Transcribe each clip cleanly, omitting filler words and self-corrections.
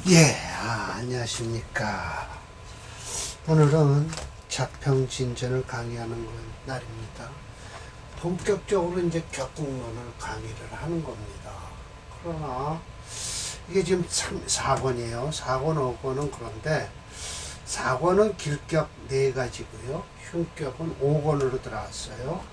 예, 안녕하십니까. 오늘은 자평진전을 강의하는 날입니다. 본격적으로 이제 격국론을 강의를 하는 겁니다. 그러나 이게 지금 4권이에요. 4권, 5권은 그런데 4권은 길격 4가지고요. 흉격은 5권으로 들어왔어요.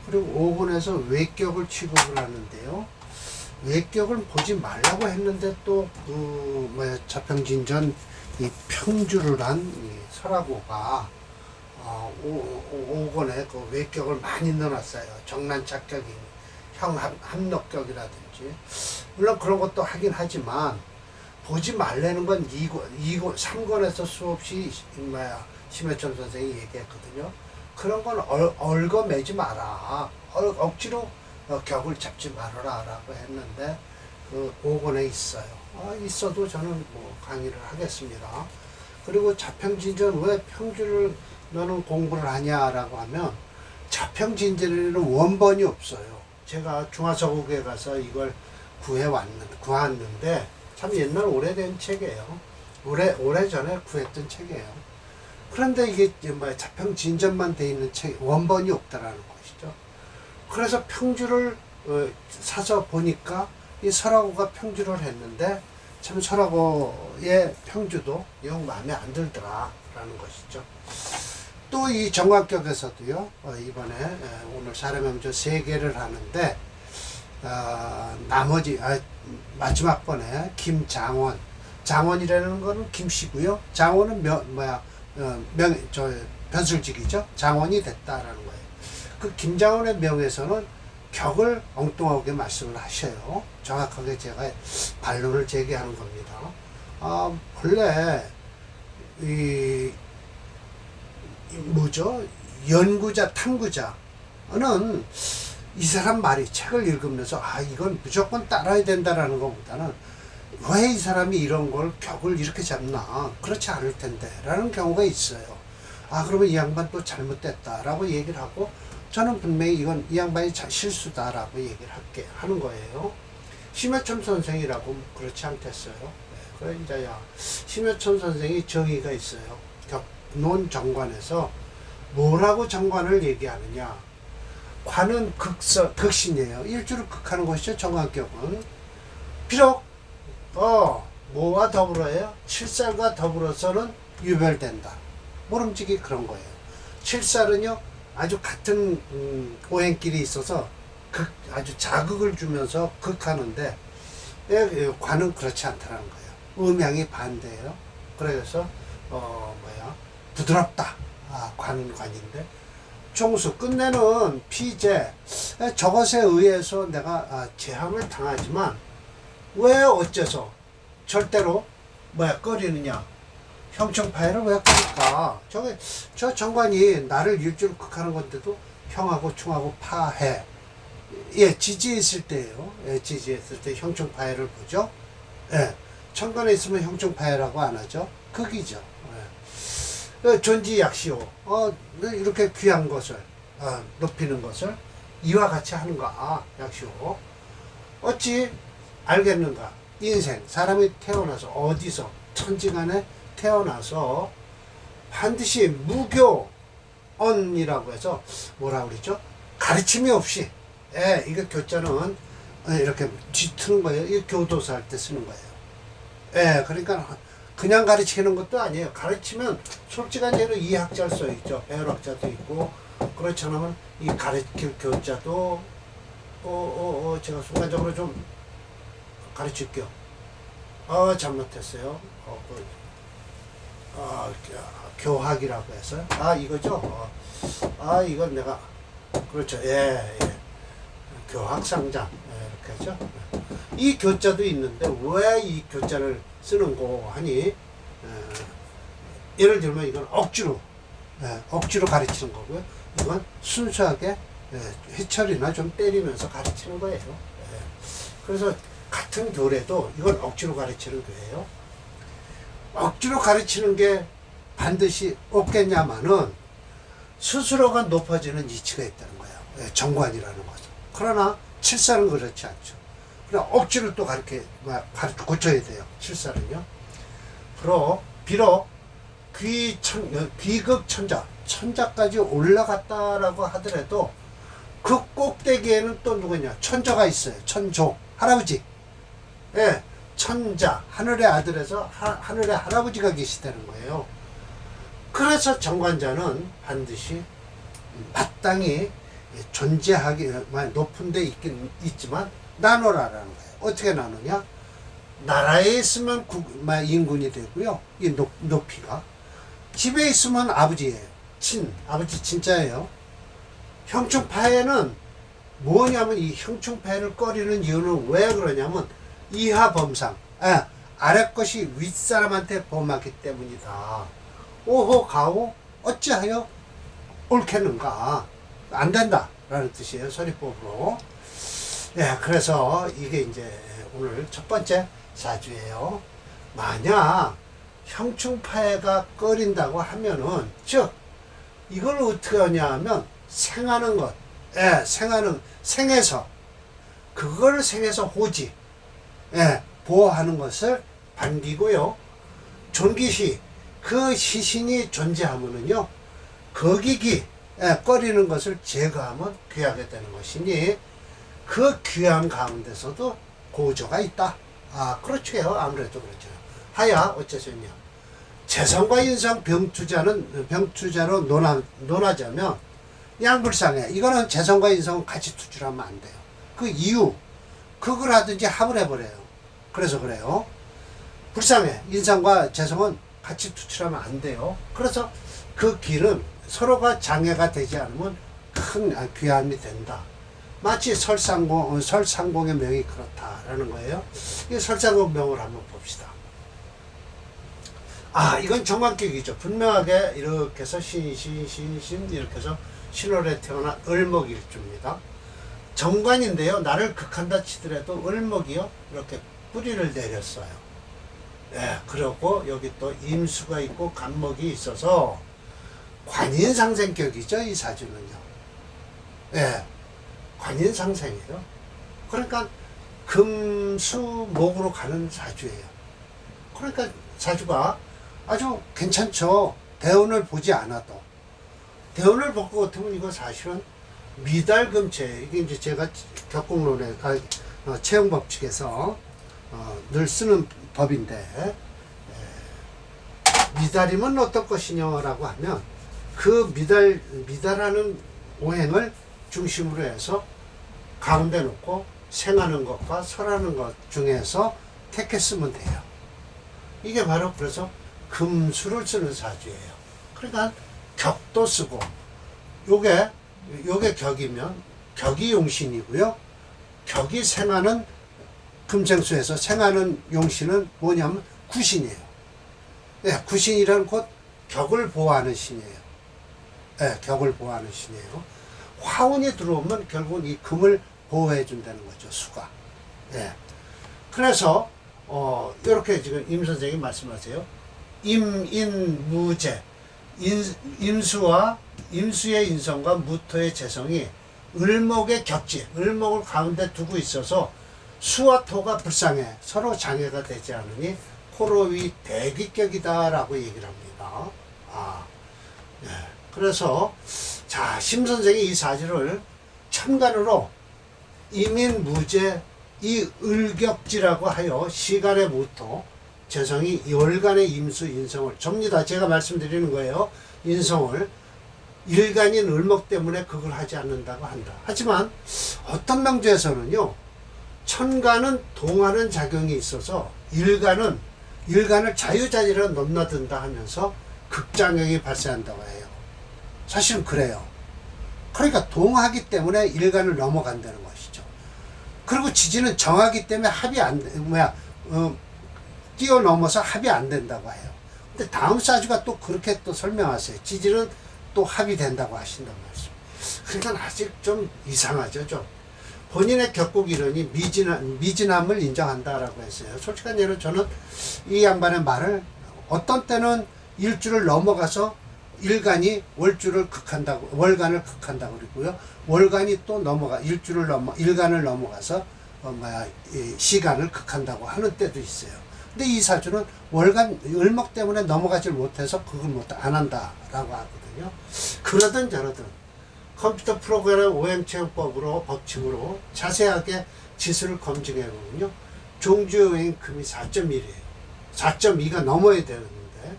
그리고 5권에서 외격을 취급을 하는데요. 외격을 보지 말라고 했는데 또 자평진전 이 평주를 한 설화고가 5권에 그 외격을 많이 넣어놨어요. 정난착격이 합력격이라든지 물론 그런 것도 하긴 하지만 보지 말라는 건 3권에서 수없이 심해천 선생이 얘기했거든요. 그런 건 얽어매지 마라. 억지로 격을 잡지 말아라 라고 했는데 그 5권에 있어요. 있어도 저는 뭐 강의를 하겠습니다. 그리고 자평진전 왜 평주를 너는 공부를 하냐라고 하면 자평진전에는 원본이 없어요. 제가 중화서국에 가서 이걸 구했는데 참 옛날 오래된 책이에요. 오래전에 구했던 책이에요. 그런데 이게 자평진전만 돼 있는 책 원본이 없다라는 것이죠. 그래서 평주를 사서 보니까 이 설화고가 평주를 했는데 참 설화고의 평주도 영 마음에 안 들더라라는 것이죠. 또 이 정관격에서도요. 이번에 오늘 사례명조 3개를 하는데 나머지 마지막 번에 김장원, 장원이라는 거는 김씨고요. 장원은 변술직이죠. 장원이 됐다라는 거예요. 그 김장원의 명에서는 격을 엉뚱하게 말씀을 하셔요. 정확하게 제가 반론을 제기하는 겁니다. 본래 연구자, 탐구자는 이 사람 말이 책을 읽으면서 이건 무조건 따라야 된다라는 것보다는 왜 이 사람이 이런 걸 격을 이렇게 잡나? 그렇지 않을 텐데 라는 경우가 있어요. 그러면 이 양반 또 잘못됐다라고 얘기를 하고 저는 분명히 이건 이 양반이 실수다라고 얘기를 하는 거예요. 심여천 선생이라고 그렇지 않겠어요? 그래 이제 심여천 선생이 정의가 있어요. 격론 정관에서 뭐라고 정관을 얘기하느냐? 관은 극신이에요. 일주를 극하는 것이죠. 정관격은 비록 뭐와 더불어요? 칠살과 더불어서는 유별된다. 모름지기 그런 거예요. 칠살은요. 아주 같은 오행길이 있어서 아주 자극을 주면서 극하는데 관은 그렇지 않다는 거예요. 음양이 반대예요. 그래서 부드럽다. 관은 관인데 종수 끝내는 피제 저것에 의해서 내가 제함을 당하지만 왜 어째서 절대로 꺼리느냐? 형청파해를 왜 꺼릴까? 저 정관이 나를 일주로 극하는 건데도 형하고 충하고 파해. 지지했을 때예요. 지지했을 때 형청파해를 보죠. 천간에 있으면 형청파해라고 안 하죠. 극이죠. 존지약시오. 이렇게 귀한 것을 높이는 것을 이와 같이 하는가? 약시오. 어찌 알겠는가? 인생 사람이 태어나서 어디서 천지간에 태어나서 반드시 무교언이라고 해서 뭐라 그러죠? 가르침이 없이 이거 교자는 이렇게 뒤트는 거예요. 이 교도소 할 때 쓰는 거예요. 그러니까 그냥 가르치는 것도 아니에요. 가르치면 솔직한 예로 이학자를 써 있죠. 배열학자도 있고 그렇지 않으면 이 가르칠 교자도 제가 순간적으로 좀 가르칠게요. 잘못했어요. 교학이라고 해서 이거죠. 이건 내가 그렇죠. 교학상장 이렇게 하죠. 이 교자도 있는데 왜 이 교자를 쓰는 거 하니 예를 들면 이건 억지로 가르치는 거고요. 이건 순수하게 회철이나 좀 때리면서 가르치는 거예요. 그래서 같은 교래도 이건 억지로 가르치는 교예요. 억지로 가르치는 게 반드시 없겠냐마는 스스로가 높아지는 이치가 있다는 거예요. 정관이라는 것은. 그러나 칠살은 그렇지 않죠. 그냥 억지로 또 고쳐야 돼요. 칠살은요. 비록 귀극 천자까지 올라갔다라고 하더라도 그 꼭대기에는 또 누구냐? 천조가 있어요. 천조, 할아버지. 예, 천자, 하늘의 아들에서 하늘의 할아버지가 계시다는 거예요. 그래서 정관자는 반드시 마땅히 존재하기 높은 데 있지만 나눠라라는 거예요. 어떻게 나누냐? 나라에 있으면 인군이 되고요. 이 높이가. 집에 있으면 아버지예요. 아버지 진짜예요. 형충파에는 뭐냐면 이 형충파를 꺼리는 이유는 왜 그러냐면 이하범상, 아래 것이 윗사람한테 범하기 때문이다. 오호 가오 어찌하여 옳겠는가? 안 된다 라는 뜻이에요. 서리법으로. 예, 그래서 이게 이제 오늘 첫 번째 사주예요. 만약 형충파해가 꺼린다고 하면은, 즉 이걸 어떻게 하냐 하면 생하는 것, 생에서 그걸 생에서 호지, 보호하는 것을 반기고요. 존귀시, 그 시신이 존재하면은요, 거기기, 꺼리는 것을 제거하면 귀하게 되는 것이니, 그 귀한 가운데서도 고조가 있다. 그렇죠. 아무래도 그렇죠. 하야, 어째서냐. 재성과 인성 병투자로 논하자면, 양불상해. 이거는 재성과 인성은 같이 투출하면 안 돼요. 그 이유, 그걸 하든지 합을 해버려요. 그래서 그래요. 불상해. 인성과 재성은 같이 투출하면 안 돼요. 그래서 그 길은 서로가 장애가 되지 않으면 큰 귀함이 된다. 마치 설상공의 명이 그렇다라는 거예요. 이 설상공 명을 한번 봅시다. 이건 정관격이죠. 분명하게 이렇게 해서 신 이렇게 해서 신월에 태어난 을목일주입니다. 정관인데요. 나를 극한다 치더라도 을목이요. 이렇게 뿌리를 내렸어요. 그리고 여기 또 임수가 있고 간목이 있어서 관인상생격이죠. 이 사주는요. 관인상생이에요. 그러니까 금수목으로 가는 사주예요. 그러니까 사주가 아주 괜찮죠. 대운을 보지 않아도. 대운을 볼 것 같으면 이거 사실은 미달금체, 이게 이제 제가 격공론에 채용법칙에서 늘 쓰는 법인데, 미달이면 어떨 것이냐라고 하면 그 미달하는 오행을 중심으로 해서 가운데 놓고 생하는 것과 설하는 것 중에서 택했으면 돼요. 이게 바로 그래서 금수를 쓰는 사주예요. 그러니까 격도 쓰고, 요게 격이면 격이 용신이고요. 격이 생하는 금생수에서 생하는 용신은 뭐냐면 구신이에요. 구신이라는 곧 격을 보호하는 신이에요. 격을 보호하는 신이에요. 화운이 들어오면 결국은 이 금을 보호해 준다는 거죠. 수가. 그래서 이렇게 지금 임 선생이 말씀하세요. 임인무재, 임수의 인성과 무토의 재성이 을목의 격지, 을목을 가운데 두고 있어서 수와 토가 불상해 서로 장애가 되지 않으니 호로위 대기격이다라고 얘기를 합니다. 그래서 자, 심 선생이 이 사주를 천간으로 임인무재 이 을격지라고 하여 시간의 무토, 재성이 월간의 임수 인성을 접니다. 제가 말씀드리는 거예요. 인성을 일간인 을목 때문에 그걸 하지 않는다고 한다. 하지만 어떤 명제에서는요, 천간은 동하는 작용이 있어서 일간을 자유자재로 넘나든다 하면서 극장경이 발생한다고 해요. 사실은 그래요. 그러니까 동하기 때문에 일간을 넘어간다는 것이죠. 그리고 지지는 정하기 때문에 합이 안 돼, 뛰어넘어서 합이 안 된다고 해요. 근데 다음 사주가 또 그렇게 또 설명하세요. 지지는 또 합이 된다고 하신단 말씀. 그러니까 아직 좀 이상하죠, 좀. 본인의 격국 이론이 미진함을 인정한다라고 했어요. 솔직한 예로 저는 이 양반의 말을 어떤 때는 일주를 넘어가서 일간이 월간을 극한다고 그러고요. 월간이 또 일간을 넘어가서 시간을 극한다고 하는 때도 있어요. 근데 이 사주는 월간 을목 때문에 넘어가질 못해서 그걸 안 한다라고 하거든요. 그러든 저러든 컴퓨터 프로그램 오행체험법으로 법칙으로 자세하게 지수를 검증해 보면요. 종주여행 금이 4.1이에요. 4.2가 넘어야 되는데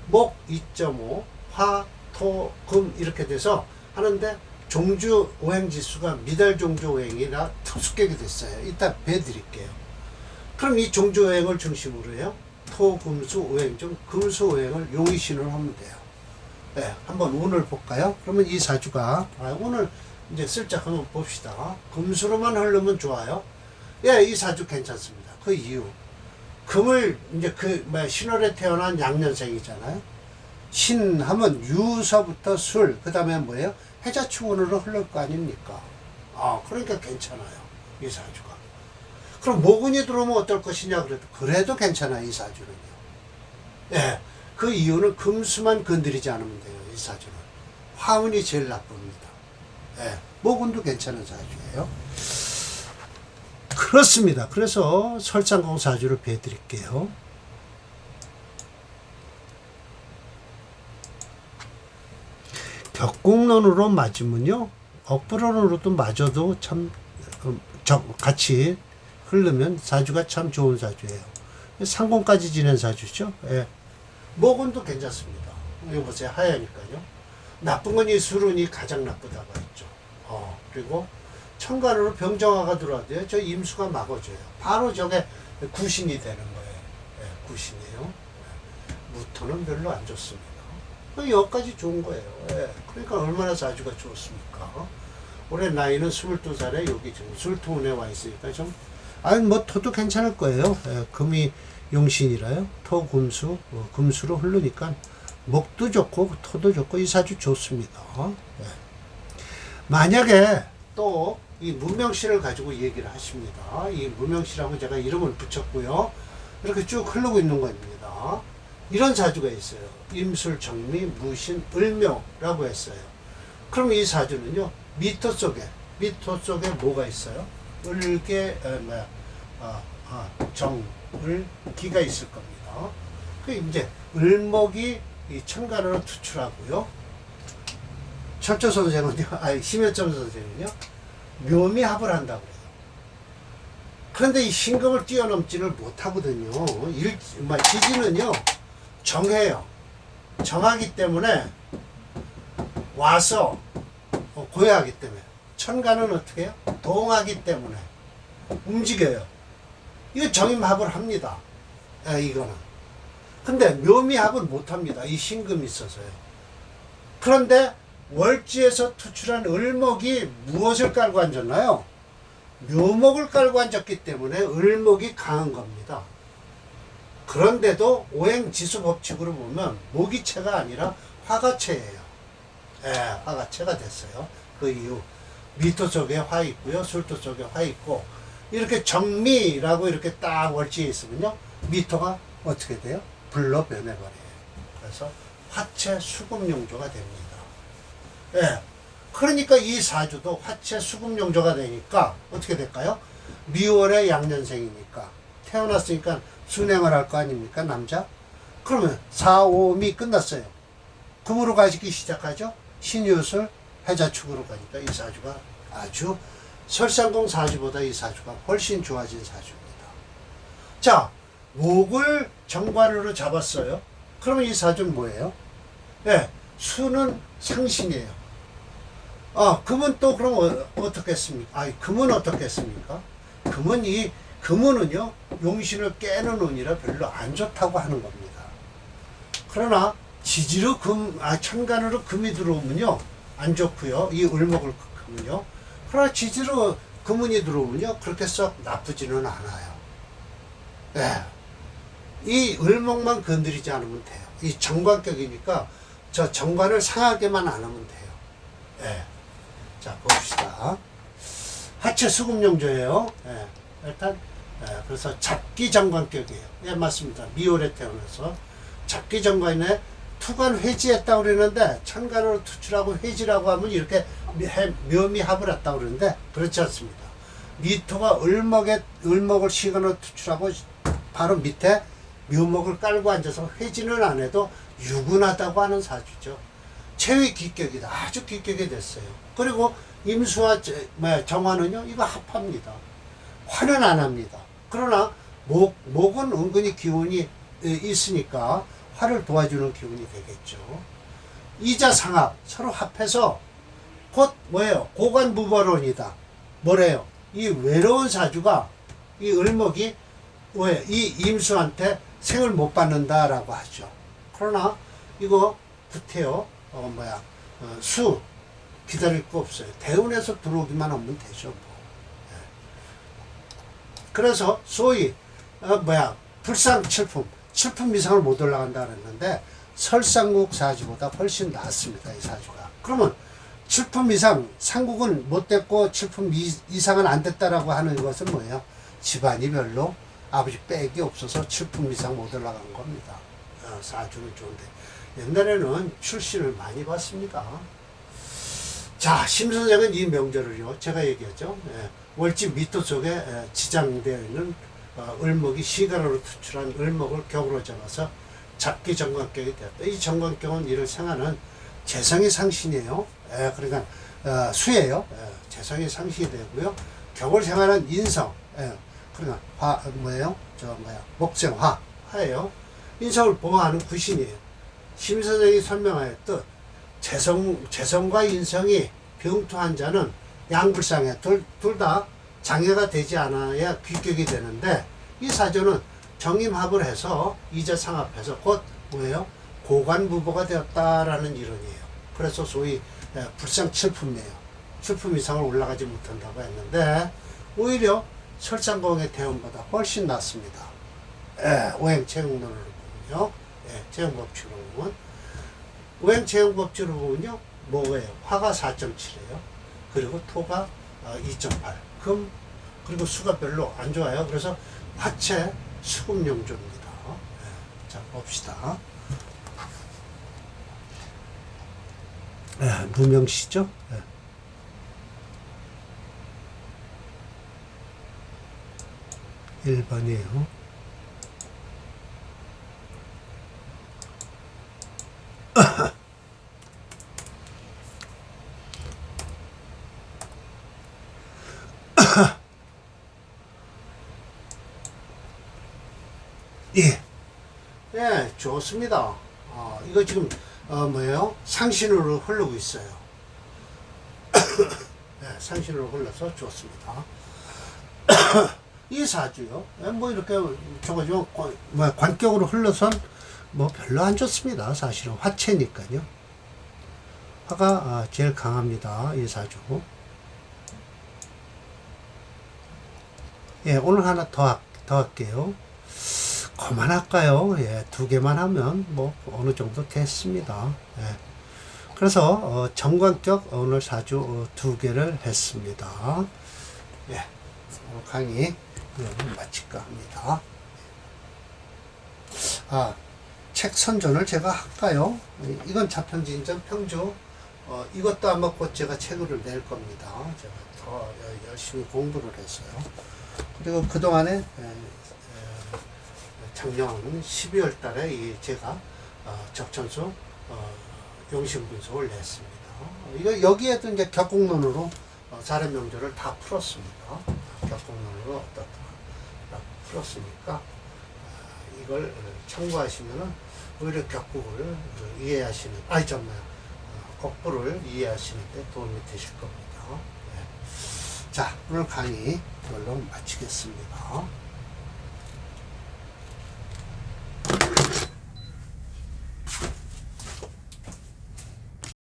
목 2.5, 화, 토, 금 이렇게 돼서 하는데 종주 오행지수가 미달 종주 오행이라 특수격이 됐어요. 이따 배드릴게요. 그럼 이 종주 오행을 중심으로 해요. 토, 금수, 오행 중 금수 오행을 용의신을 하면 돼요. 네, 한번 운을 볼까요? 그러면 이 사주가 오늘 이제 슬쩍 한번 봅시다. 금수로만 흐르면 좋아요. 예, 이 사주 괜찮습니다. 그 이유 금을 이제 신월에 태어난 양년생이잖아요. 신 하면 유서부터 술, 그 다음에 뭐예요? 해자축운으로 흐를 거 아닙니까? 그러니까 괜찮아요. 이 사주가. 그럼 모근이 들어오면 어떨 것이냐 그래도 괜찮아요. 이 사주는요. 예. 그 이유는 금수만 건드리지 않으면 돼요. 이 사주는. 화운이 제일 나쁩니다. 예. 모근도 괜찮은 사주예요. 그렇습니다. 그래서 설상공 사주를 배드릴게요. 격국론으로 맞으면요. 억부론으로도 맞아도 참 같이 흐르면 사주가 참 좋은 사주예요. 상공까지 지낸 사주죠. 예. 목운도 괜찮습니다. 이거 보세요. 하얘니까요. 나쁜 건 이 술운이 가장 나쁘다고 했죠. 그리고 천간으로 병정화가 들어와도요. 저 임수가 막아줘요. 바로 저게 구신이 되는 거예요. 예, 구신이에요. 예. 무토는 별로 안 좋습니다. 여기까지 좋은 거예요. 예. 그러니까 얼마나 사주가 좋습니까? 올해 나이는 22살에 여기 지금 술토운에 와 있으니까 좀, 토도 괜찮을 거예요. 예. 금이 용신이라요. 토, 금수, 금수로 흐르니까 목도 좋고 토도 좋고 이 사주 좋습니다. 예. 만약에 또 이 문명시를 가지고 얘기를 하십니다. 이 문명시라고 제가 이름을 붙였고요. 이렇게 쭉 흐르고 있는 겁니다. 이런 사주가 있어요. 임술, 정미, 무신, 을묘라고 했어요. 그럼 이 사주는요. 미토 속에 뭐가 있어요? 을계, 정, 기가 있을 겁니다. 그 이제 을목이 이 천간으로 투출하고요. 철조 선생은요, 심여점 선생은요, 묘미합을 한다고 해요. 그런데 이 신금을 뛰어넘지를 못하거든요. 지지는요, 정해요. 정하기 때문에 와서 고요하기 때문에 천간은 어떻게 해요? 동하기 때문에 움직여요. 이거 정임합을 합니다. 이거는. 근데 묘미합을 못합니다. 이 신금이 있어서요. 그런데 월지에서 투출한 을목이 무엇을 깔고 앉았나요? 묘목을 깔고 앉았기 때문에 을목이 강한 겁니다. 그런데도 오행지수 법칙으로 보면 모기체가 아니라 화가체예요. 예, 화가체가 됐어요. 그 이유 미토 속에 화 있고요. 술토 속에 화 있고 이렇게 정미라고 이렇게 딱 월지에 있으면요. 미토가 어떻게 돼요? 불로 변해버려요. 그래서 화체 수금용조가 됩니다. 예. 그러니까 이 사주도 화체 수금용조가 되니까 어떻게 될까요? 미월의 양년생이니까 태어났으니까 순행을 할 거 아닙니까? 남자? 그러면 4, 5미 끝났어요. 금으로 가시기 시작하죠? 신유술 해자축으로 가니까 이 사주가 아주 설상공 사주보다 이 사주가 훨씬 좋아진 사주입니다. 자, 목을 정관으로 잡았어요. 그러면 이 사주는 뭐예요? 예, 수는 상신이에요. 금은 또 그럼 어떻겠습니까? 금은 어떻겠습니까? 금은은요, 용신을 깨는 운이라 별로 안 좋다고 하는 겁니다. 그러나, 지지로 천간으로 금이 들어오면요, 안 좋고요. 이 을목을 금은요. 그러나 지지로 금운이 들어오면요, 그렇게 썩 나쁘지는 않아요. 예. 이 을목만 건드리지 않으면 돼요. 이 정관격이니까 저 정관을 상하게만 안 하면 돼요. 예. 자, 봅시다. 하체 수금용조예요. 예. 일단, 그래서 잡기 정관격이에요. 예, 맞습니다. 미월에 태어나서 잡기 정관에 투관 회지했다고 그러는데 천간으로 투출하고 회지라고 하면 이렇게 묘미합을 했다고 그러는데 그렇지 않습니다. 미토가 을목을 시간으로 투출하고 바로 밑에 묘목을 깔고 앉아서 회진을 안 해도 유근하다고 하는 사주죠. 최후의 기격이다. 아주 기격이 됐어요. 그리고 임수와 정화는요, 이거 합합니다. 화는 안 합니다. 그러나 목은 은근히 기운이 있으니까 화를 도와주는 기운이 되겠죠. 이자상합 서로 합해서 곧 뭐예요? 고관무발원이다. 뭐래요? 이 외로운 사주가 이 을목이 왜 이 임수한테 생을 못 받는다라고 하죠. 그러나 이거 구태여 수 기다릴 거 없어요. 대운에서 들어오기만 하면 되죠. 뭐. 그래서 소위 불상칠품 7품 이상을 못 올라간다 그랬는데 설상국 사주보다 훨씬 낫습니다. 이 사주가. 그러면 7품 이상 상국은 못 됐고 7품 이상은 안 됐다라고 하는 것은 뭐예요? 집안이 별로 아버지 빽이 없어서 7품 이상 못 올라간 겁니다. 사주는 좋은데 옛날에는 출신을 많이 봤습니다. 자, 심선생은 이 명절을요, 제가 얘기했죠. 월지 미토 속에 지장되어 있는 을목이 시간으로 투출한 을목을 격으로 잡아서 잡기 정관격이 되었다. 이 정관격은 이를 생하는 재성의 상신이에요. 그러니까 수예요. 재성의 상신이 되고요. 격을 생하는 인성. 그러니까 목생화 화예요. 인성을 보호하는 구신이에요. 심선생이 설명하였듯 재성과 인성이 병투한 자는 양불상에 둘 다 장애가 되지 않아야 귀격이 되는데 이 사주는 정임합을 해서 이자상합해서 곧 뭐예요? 고관무보가 되었다라는 이론이에요. 그래서 소위 불상 7품이에요. 7품 이상을 올라가지 못한다고 했는데 오히려 설상공의 대운보다 훨씬 낫습니다. 오행체형론으로 보면요. 체형법칙으로 보면 오행체형법칙으로 보면요. 뭐예요? 화가 4.7이에요. 그리고 토가 2.8. 금 그리고 수가 별로 안 좋아요. 그래서 화체 수금용조입니다. 자, 봅시다. 무명시죠? 1번이에요. 예, 좋습니다. 이거 지금 뭐예요? 상신으로 흐르고 있어요. 상신으로 흘러서 좋습니다. 이 사주요. 뭐 이렇게 저거죠. 관격으로 흘러선 뭐 별로 안 좋습니다. 사실은 화체니까요. 화가 제일 강합니다. 이 사주. 오늘 하나 더 할게요. 그만할까요? 2개만 하면 뭐 어느 정도 됐습니다. 그래서 정관격 오늘 사주 2개를 했습니다. 오늘 강의 마칠까 합니다. 책 선전을 제가 할까요? 이건 자편지인전 평주. 이것도 아마 곧 제가 책을 낼 겁니다. 제가 더 열심히 공부를 했어요. 그리고 그동안에 작년 12월 달에 제가 적천수 용신분석을 냈습니다. 이거 여기에도 이제 격국론으로 사례 명절을 다 풀었습니다. 격국론으로 어떻다 풀었으니까 이걸 참고하시면은 오히려 격국을 이해하시는 곡부를 이해하시는데 도움이 되실 겁니다. 자, 오늘 강의 이걸로 마치겠습니다.